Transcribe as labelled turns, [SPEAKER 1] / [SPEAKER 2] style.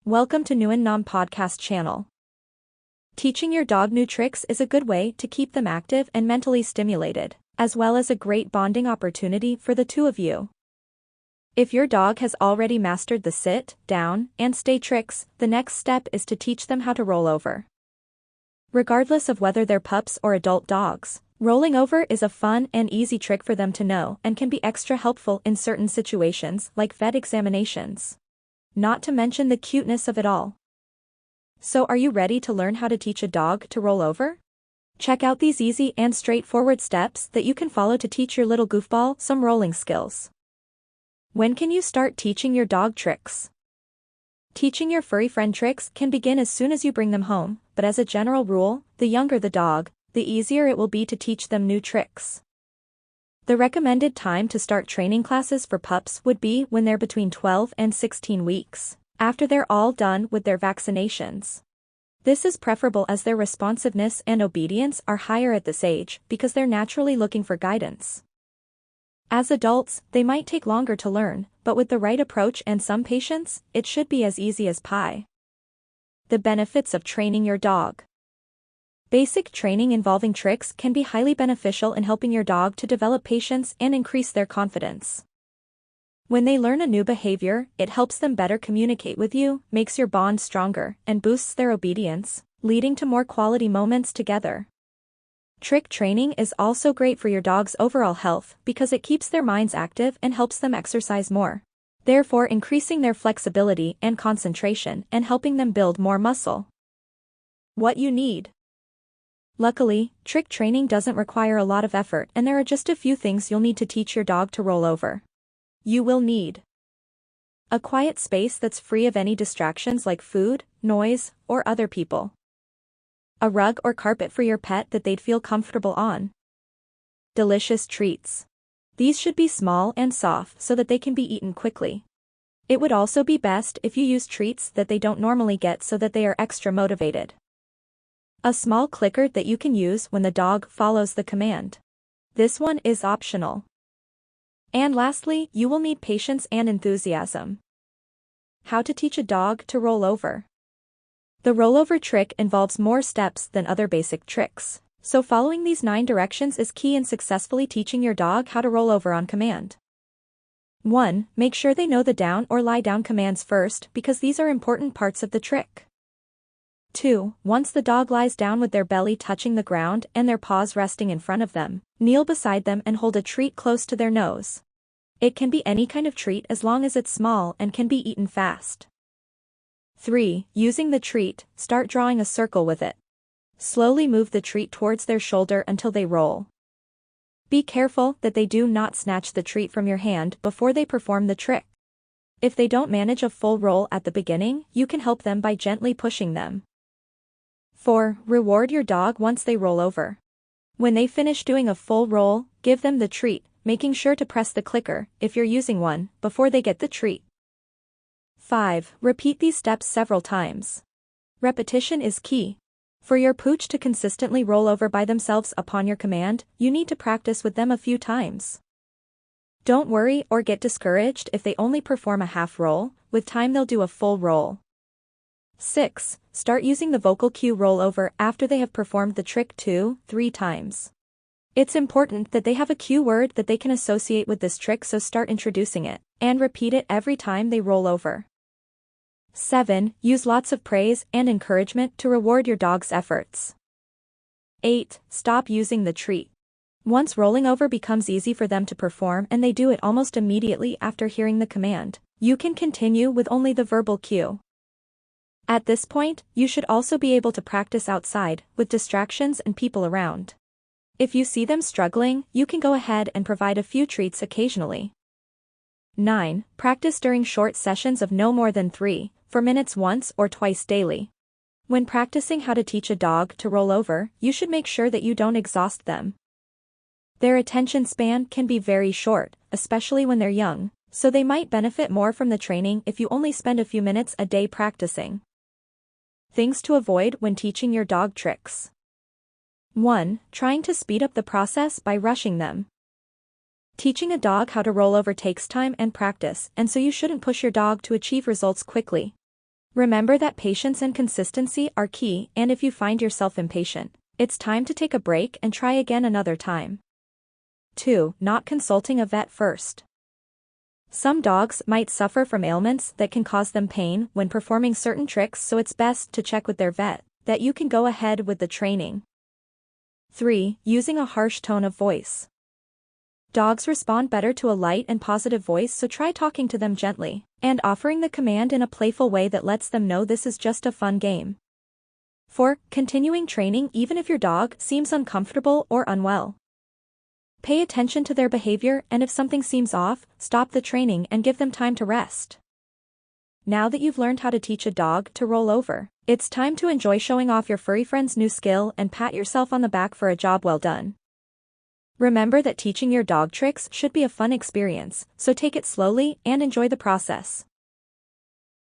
[SPEAKER 1] Welcome to Nguyen Nam Podcast channel. Teaching your dog new tricks is a good way to keep them active and mentally stimulated, as well as a great bonding opportunity for the two of you. If your dog has already mastered the sit, down, and stay tricks, the next step is to teach them how to roll over. Regardless of whether they're pups or adult dogs, rolling over is a fun and easy trick for them to know and can be extra helpful in certain situations like vet examinations. Not to mention the cuteness of it all. So are you ready to learn how to teach a dog to roll over? Check out these easy and straightforward steps that you can follow to teach your little goofball some rolling skills. When can you start teaching your dog tricks? Teaching your furry friend tricks can begin as soon as you bring them home, but as a general rule, the younger the dog, the easier it will be to teach them new tricks. The recommended time to start training classes for pups would be when they're between 12 and 16 weeks, after they're all done with their vaccinations. This is preferable as their responsiveness and obedience are higher at this age because they're naturally looking for guidance. As adults, they might take longer to learn, but with the right approach and some patience, it should be as easy as pie. The benefits of training your dog. Basic training involving tricks can be highly beneficial in helping your dog to develop patience and increase their confidence. When they learn a new behavior, it helps them better communicate with you, makes your bond stronger, and boosts their obedience, leading to more quality moments together. Trick training is also great for your dog's overall health because it keeps their minds active and helps them exercise more, therefore increasing their flexibility and concentration and helping them build more muscle. What you need. Luckily, trick training doesn't require a lot of effort and there are just a few things you'll need to teach your dog to roll over. You will need a quiet space that's free of any distractions like food, noise, or other people. A rug or carpet for your pet that they'd feel comfortable on. Delicious treats. These should be small and soft so that they can be eaten quickly. It would also be best if you use treats that they don't normally get so that they are extra motivated. A small clicker that you can use when the dog follows the command. This one is optional. And lastly, you will need patience and enthusiasm. How to teach a dog to roll over. The rollover trick involves more steps than other basic tricks, so following these 9 directions is key in successfully teaching your dog how to roll over on command. 1. Make sure they know the down or lie down commands first because these are important parts of the trick. 2. Once the dog lies down with their belly touching the ground and their paws resting in front of them, kneel beside them and hold a treat close to their nose. It can be any kind of treat as long as it's small and can be eaten fast. 3. Using the treat, start drawing a circle with it. Slowly move the treat towards their shoulder until they roll. Be careful that they do not snatch the treat from your hand before they perform the trick. If they don't manage a full roll at the beginning, you can help them by gently pushing them. 4. Reward your dog once they roll over. When they finish doing a full roll, give them the treat, making sure to press the clicker, if you're using one, before they get the treat. 5. Repeat these steps several times. Repetition is key. For your pooch to consistently roll over by themselves upon your command, you need to practice with them a few times. Don't worry or get discouraged if they only perform a half roll, with time they'll do a full roll. 6. Start using the vocal cue rollover after they have performed the trick 2-3 times. It's important that they have a cue word that they can associate with this trick, so start introducing it, and repeat it every time they roll over. 7. Use lots of praise and encouragement to reward your dog's efforts. 8. Stop using the treat. Once rolling over becomes easy for them to perform and they do it almost immediately after hearing the command, you can continue with only the verbal cue. At this point, you should also be able to practice outside, with distractions and people around. If you see them struggling, you can go ahead and provide a few treats occasionally. 9. Practice during short sessions of no more than 3-4 minutes once or twice daily. When practicing how to teach a dog to roll over, you should make sure that you don't exhaust them. Their attention span can be very short, especially when they're young, so they might benefit more from the training if you only spend a few minutes a day practicing. Things to avoid when teaching your dog tricks. 1. Trying to speed up the process by rushing them. Teaching a dog how to roll over takes time and practice, and so you shouldn't push your dog to achieve results quickly. Remember that patience and consistency are key, and if you find yourself impatient, it's time to take a break and try again another time. 2. Not consulting a vet first. Some dogs might suffer from ailments that can cause them pain when performing certain tricks, so it's best to check with their vet that you can go ahead with the training. 3. Using a harsh tone of voice. Dogs respond better to a light and positive voice, so try talking to them gently and offering the command in a playful way that lets them know this is just a fun game. 4. Continuing training even if your dog seems uncomfortable or unwell. Pay attention to their behavior, and if something seems off, stop the training and give them time to rest. Now that you've learned how to teach a dog to roll over, it's time to enjoy showing off your furry friend's new skill and pat yourself on the back for a job well done. Remember that teaching your dog tricks should be a fun experience, so take it slowly and enjoy the process.